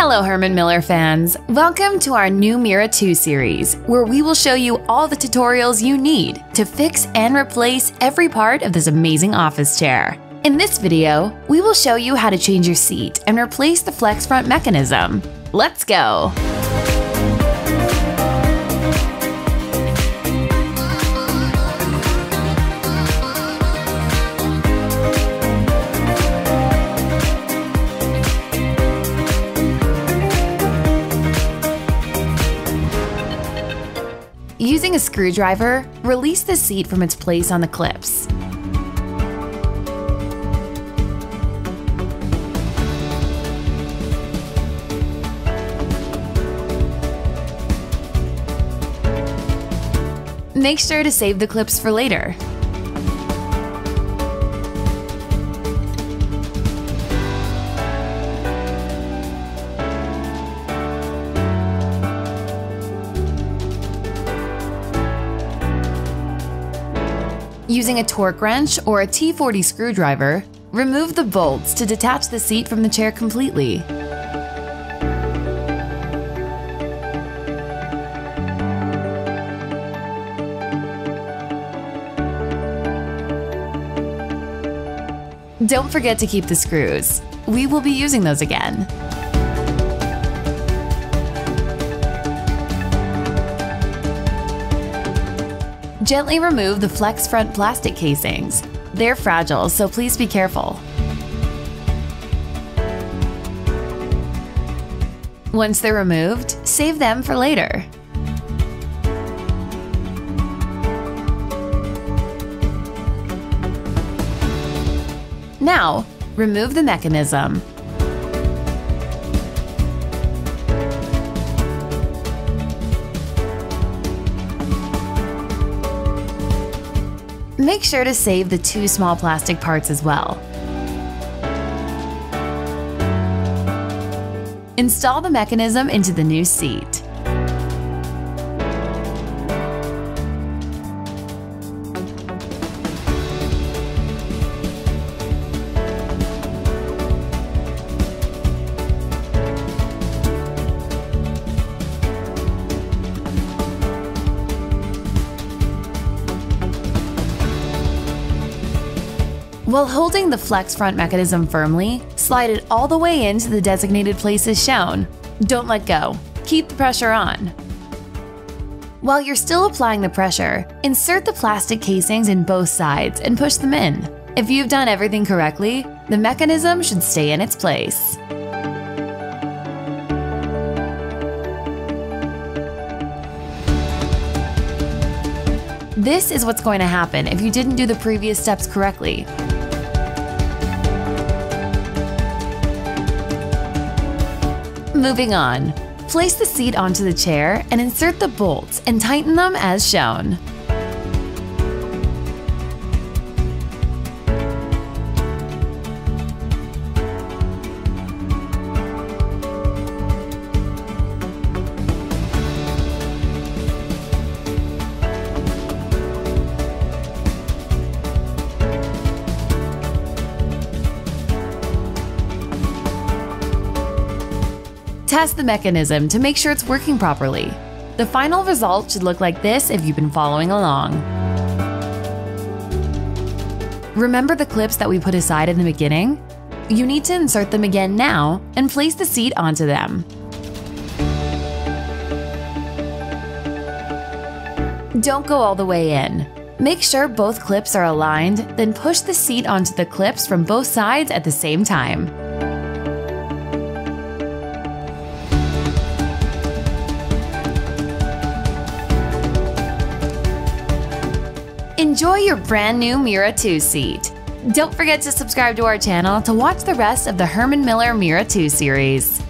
Hello Herman Miller fans! Welcome to our new Mirra 2 series, where we will show you all the tutorials you need to fix and replace every part of this amazing office chair. In this video, we will show you how to change your seat and replace the flex front mechanism. Let's go! Using a screwdriver, release the seat from its place on the clips. Make sure to save the clips for later. Using a torque wrench or a T40 screwdriver, remove the bolts to detach the seat from the chair completely. Don't forget to keep the screws. We will be using those again. Gently remove the flex front plastic casings. They're fragile, so please be careful. Once they're removed, save them for later. Now, remove the mechanism. Make sure to save the two small plastic parts as well. Install the mechanism into the new seat. While holding the flex front mechanism firmly, slide it all the way into the designated places shown. Don't let go. Keep the pressure on. While you're still applying the pressure, insert the plastic casings in both sides and push them in. If you've done everything correctly, the mechanism should stay in its place. This is what's going to happen if you didn't do the previous steps correctly. Moving on, place the seat onto the chair and insert the bolts and tighten them as shown. Test the mechanism to make sure it's working properly. The final result should look like this if you've been following along. Remember the clips that we put aside in the beginning? You need to insert them again now and place the seat onto them. Don't go all the way in. Make sure both clips are aligned, then push the seat onto the clips from both sides at the same time. Enjoy your brand new Mirra 2 seat. Don't forget to subscribe to our channel to watch the rest of the Herman Miller Mirra 2 series.